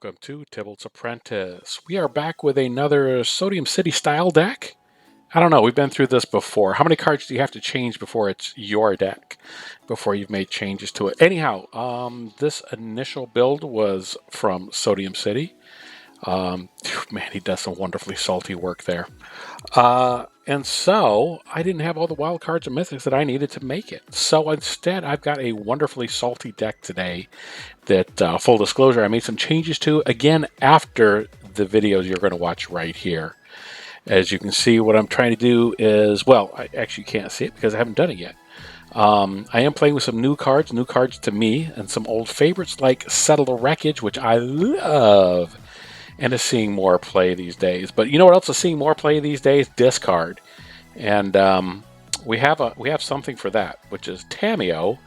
welcome to Tibalt's Apprentice. We are back with another Sodium City style deck. I don't know, we've been through this before. How many cards do you have to change before it's your deck? Before you've made changes to it? Anyhow, this initial build was from Sodium City. Man, he does some wonderfully salty work there. And so I didn't have all the wild cards and mythics that I needed to make it. So instead, I've got a wonderfully salty deck today that, full disclosure, I made some changes to, again, after the videos you're going to watch right here. As you can see, what I'm trying to do is, well, I actually can't see it because I haven't done it yet. I am playing with some new cards to me, and some old favorites like Settle the Wreckage, which I love, and is seeing more play these days. But you know what else is seeing more play these days? Discard. And we have something for that, which is Tamiyo.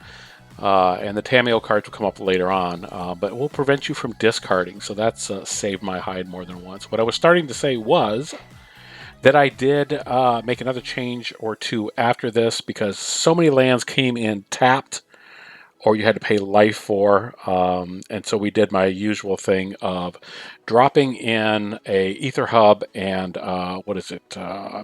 And the Tamiyo cards will come up later on, but it will prevent you from discarding. So that's saved my hide more than once. What I was starting to say was that I did make another change or two after this because so many lands came in tapped or you had to pay life for. And so we did my usual thing of dropping in a Aether Hub and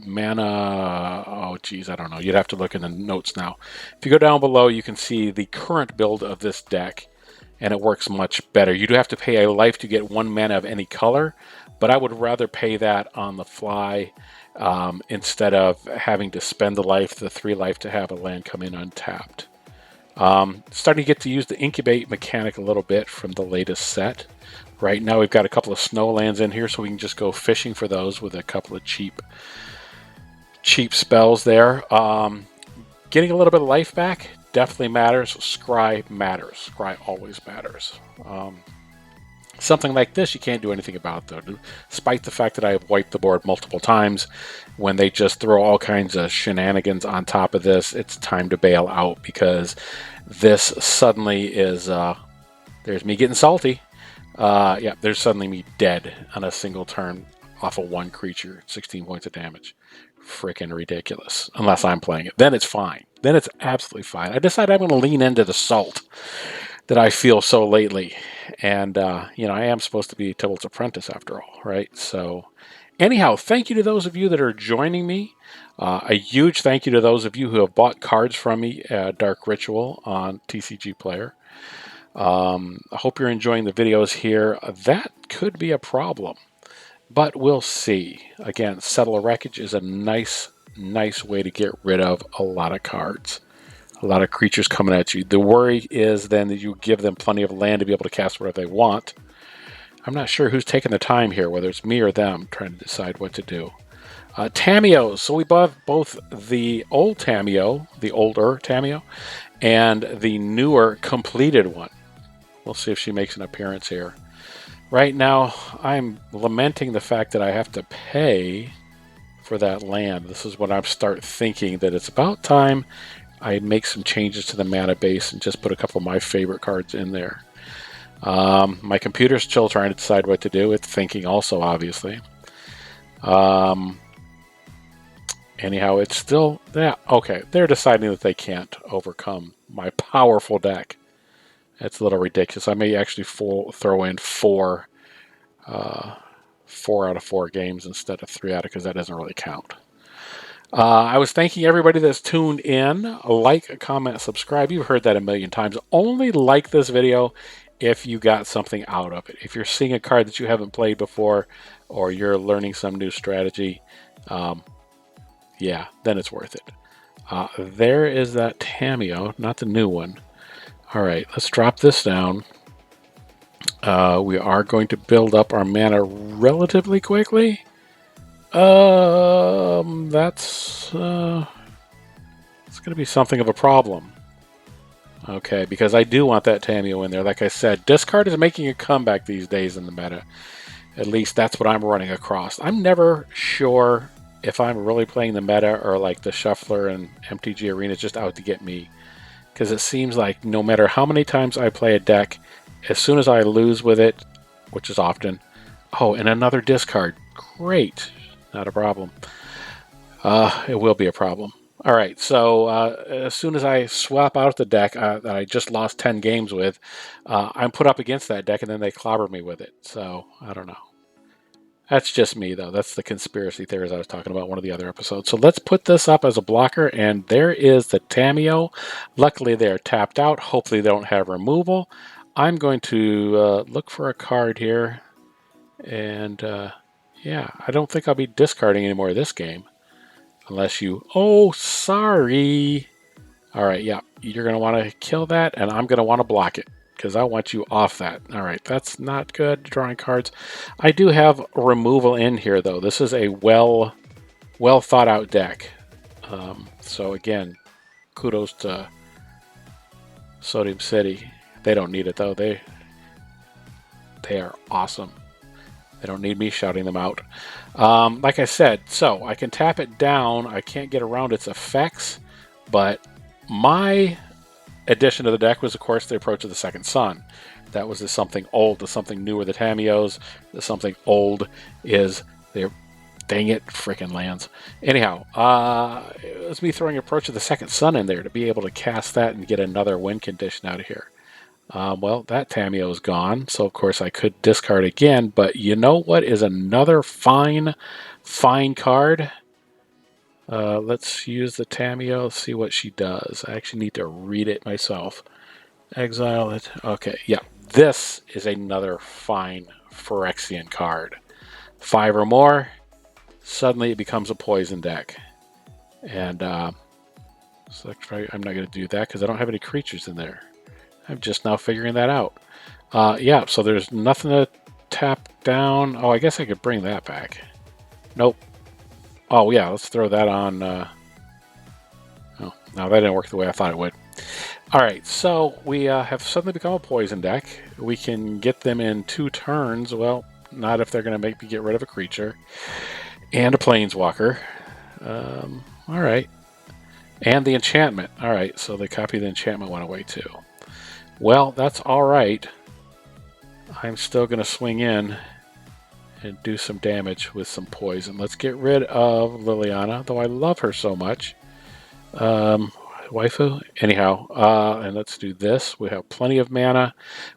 Mana, oh geez, I don't know. You'd have to look in the notes now. If you go down below, you can see the current build of this deck, and it works much better. You do have to pay a life to get 1 mana of any color, but I would rather pay that on the fly instead of having to spend the 3 life to have a land come in untapped. Starting to get to use the incubate mechanic a little bit from the latest set. Right now we've got a couple of snow lands in here, so we can just go fishing for those with a couple of cheap spells there. Getting a little bit of life back definitely matters. Scry matters. Scry always matters. Something like this you can't do anything about, though. Despite the fact that I have wiped the board multiple times, when they just throw all kinds of shenanigans on top of this, it's time to bail out because this suddenly is, there's me getting salty. Yeah, there's suddenly me dead on a single turn off of 1 creature, 16 points of damage. Freaking ridiculous. Unless I'm playing it. Then it's fine. Then it's absolutely fine. I decided I'm going to lean into the salt that I feel so lately. And, I am supposed to be Tibalt's Apprentice after all, right? So, anyhow, thank you to those of you that are joining me. A huge thank you to those of you who have bought cards from me at Dark Ritual on TCG Player. I hope you're enjoying the videos here. That could be a problem, but we'll see. Again, Settle the Wreckage is a nice way to get rid of a lot of cards. A lot of creatures coming at you. The worry is then that you give them plenty of land to be able to cast whatever they want. I'm not sure who's taking the time here, whether it's me or them, trying to decide what to do. Tamiyo. So we bought both the old Tamiyo, the older Tamiyo, and the newer completed one. We'll see if she makes an appearance here. Right now, I'm lamenting the fact that I have to pay for that land. This is when I start thinking that it's about time I make some changes to the mana base and just put a couple of my favorite cards in there. My computer's still trying to decide what to do. It's thinking also, obviously. Anyhow, it's still... Yeah, okay, they're deciding that they can't overcome my powerful deck. It's a little ridiculous. I may actually throw in 4 out of 4 games instead of 3 out of, because that doesn't really count. I was thanking everybody that's tuned in. Like, comment, subscribe. You've heard that a million times. Only like this video if you got something out of it. If you're seeing a card that you haven't played before, or you're learning some new strategy, yeah, then it's worth it. There is that Tamiyo, not the new one. All right, let's drop this down. We are going to build up our mana relatively quickly. That's it's going to be something of a problem. Okay, because I do want that Tamiyo in there. Like I said, discard is making a comeback these days in the meta. At least that's what I'm running across. I'm never sure if I'm really playing the meta or like the Shuffler and MTG Arena is just out to get me. Because it seems like no matter how many times I play a deck, as soon as I lose with it, which is often, oh, and another discard. Great. Not a problem. It will be a problem. All right, so as soon as I swap out the deck that I just lost 10 games with, I'm put up against that deck, and then they clobber me with it. So, I don't know. That's just me, though. That's the conspiracy theories I was talking about in one of the other episodes. So let's put this up as a blocker, and there is the Tamiyo. Luckily, they're tapped out. Hopefully, they don't have removal. I'm going to look for a card here, and yeah, I don't think I'll be discarding any more of this game. Unless you... Oh, sorry. All right, yeah. You're going to want to kill that, and I'm going to want to block it because I want you off that. All right, that's not good, drawing cards. I do have removal in here, though. This is a well thought out deck. So, again, kudos to Sodium City. They don't need it, though. They are awesome. They don't need me shouting them out. Like I said, so I can tap it down. I can't get around its effects, but my addition to the deck was, of course, the Approach of the Second Sun. That was something old. The something newer, the Tamiyos. The something old is their... Dang it, freaking lands. Anyhow, it was me throwing Approach of the Second Sun in there to be able to cast that and get another win condition out of here. Well, that Tamiyo is gone, so of course I could discard again, but you know what is another fine card? Let's use the Tamiyo, see what she does. I actually need to read it myself. Exile it. Okay, yeah. This is another fine Phyrexian card. 5 or more, suddenly it becomes a poison deck. And so I'm not going to do that because I don't have any creatures in there. I'm just now figuring that out. Yeah, so there's nothing to tap down. Oh, I guess I could bring that back. Nope. Oh, yeah, let's throw that on. Oh, no, that didn't work the way I thought it would. All right, so we have suddenly become a poison deck. We can get them in 2 turns. Well, not if they're going to make me get rid of a creature. And a planeswalker. All right. And the enchantment. All right, so the copy of the enchantment went away too. Well, that's all right. I'm still going to swing in and do some damage with some poison. Let's get rid of Liliana, though I love her so much. Waifu? Anyhow, and let's do this. We have plenty of mana.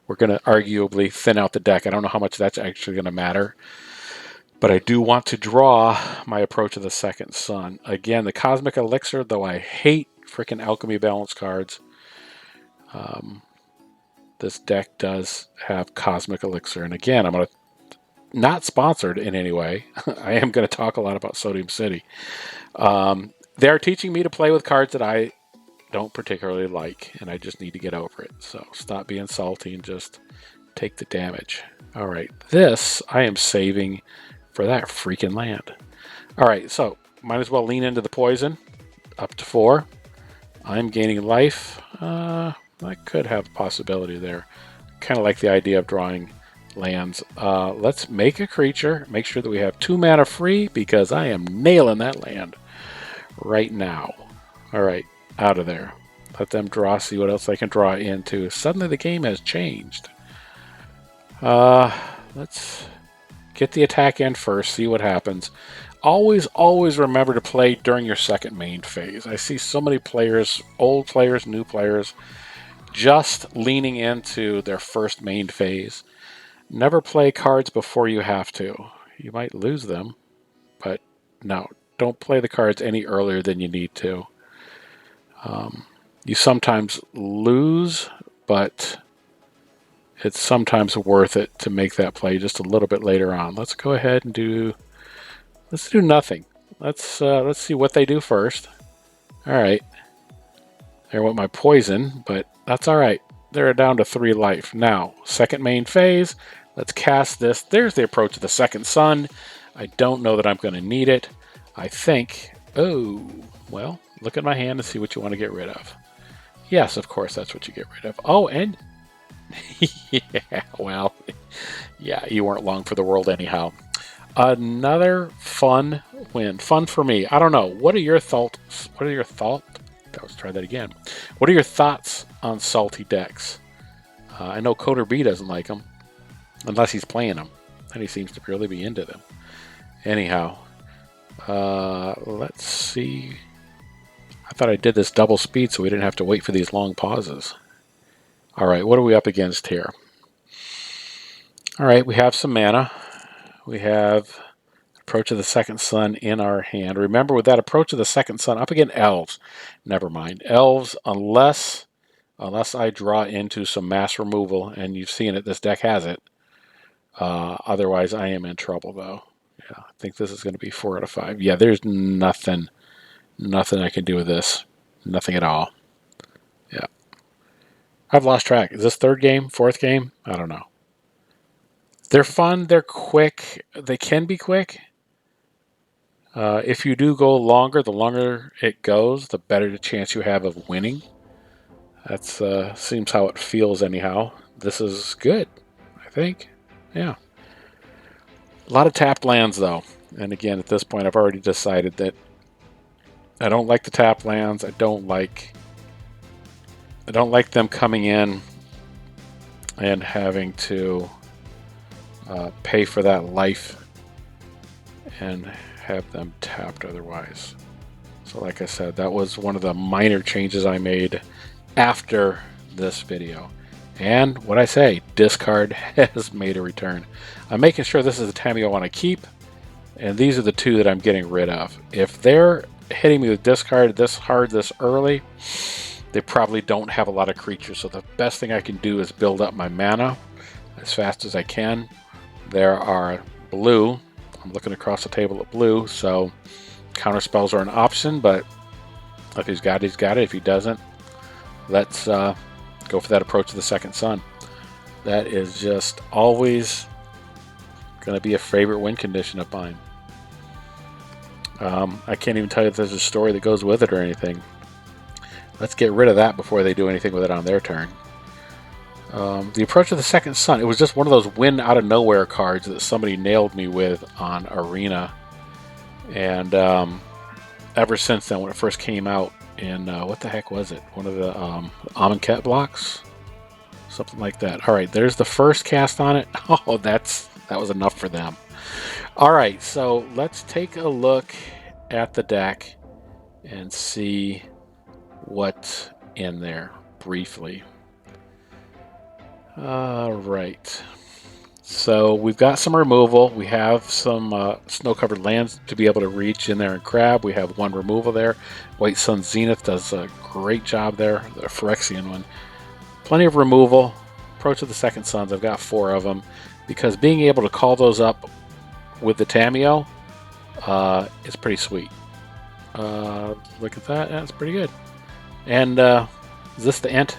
We're going to arguably thin out the deck. I don't know how much that's actually going to matter. But I do want to draw my Approach of the Second Sun. Again, the Cosmic Elixir, though I hate freaking Alchemy Balance cards, this deck does have Cosmic Elixir. And again, I'm going to... Not sponsored in any way. I am going to talk a lot about Sodium City. They're teaching me to play with cards that I don't particularly like, and I just need to get over it. So stop being salty and just take the damage. All right, this I am saving for that freaking land. All right, so might as well lean into the poison. Up to 4. I'm gaining life. I could have a possibility there. Kind of like the idea of drawing lands. Let's make a creature. Make sure that we have 2 mana free because I am nailing that land right now. All right, out of there. Let them draw, see what else I can draw into. Suddenly the game has changed. Let's get the attack in first, see what happens. Always remember to play during your second main phase. I see so many players, old players, new players, just leaning into their first main phase. Never play cards before you have to. You might lose them, but no, don't play the cards any earlier than you need to. You sometimes lose, but it's sometimes worth it to make that play just a little bit later on. Let's go ahead and do... Let's do nothing. Let's see what they do first. All right. There went my poison, but that's all right. They're down to 3 life. Now, second main phase. Let's cast this. There's the Approach of the Second Sun. I don't know that I'm going to need it. I think... Oh, well, look at my hand and see what you want to get rid of. Yes, of course, that's what you get rid of. Oh, and... yeah, well... Yeah, you weren't long for the world anyhow. Another fun win. Fun for me. I don't know. What are your thoughts? Let's try that again. What are your thoughts on salty decks? I know Coder B doesn't like them, unless he's playing them, and he seems to really be into them. Anyhow, let's see. thought I did this double speed so we didn't have to wait for these long pauses. All right, what are we up against here? All right, we have some mana. We have Approach of the Second Sun in our hand. Remember, with that Approach of the Second Sun up against elves. Never mind. Elves, unless I draw into some mass removal, and you've seen it, this deck has it. Otherwise, I am in trouble, though. Yeah, I think this is going to be 4 out of 5. Yeah, there's nothing I can do with this. Nothing at all. Yeah. I've lost track. Is this third game? Fourth game? I don't know. They're fun. They're quick. They can be quick. If you do go longer, the longer it goes, the better the chance you have of winning. That's seems how it feels anyhow. This is good, I think. Yeah. A lot of tapped lands, though. And again, at this point, I've already decided that I don't like the tapped lands. I don't like them coming in and having to pay for that life and have them tapped otherwise. So like I said, that was one of the minor changes I made after this video. And what I say, discard has made a return. I'm making sure this is the Tamiyo I want to keep, and these are the two that I'm getting rid of. If they're hitting me with discard this hard this early, they probably don't have a lot of creatures, so the best thing I can do is build up my mana as fast as I can. There are blue. I'm looking across the table at blue, so counter spells are an option, but if he's got it, he's got it. If he doesn't, let's go for that Approach to the Second Sun. That is just always going to be a favorite win condition of mine. I can't even tell you if there's a story that goes with it or anything. Let's get rid of that before they do anything with it on their turn. The Approach of the Second Sun. It was just one of those win out of nowhere cards that somebody nailed me with on Arena. And ever since then, when it first came out in, what the heck was it? One of the Amonkhet blocks? Something like that. All right, there's the first cast on it. Oh, that was enough for them. All right, so let's take a look at the deck and see what's in there briefly. All right. So we've got some removal. We have some snow-covered lands to be able to reach in there and grab. We have one removal there. White Sun Zenith does a great job there, the Phyrexian one. Plenty of removal. Approach of the Second Suns, I've got 4 of them, because being able to call those up with the Tamiyo is pretty sweet. Look at that. That's pretty good. And is this the Ent?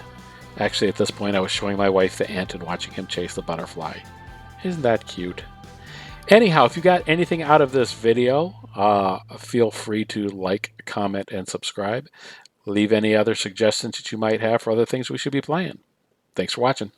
Actually, at this point, I was showing my wife the Ent and watching him chase the butterfly. Isn't that cute? Anyhow, if you got anything out of this video, feel free to like, comment, and subscribe. Leave any other suggestions that you might have for other things we should be playing. Thanks for watching.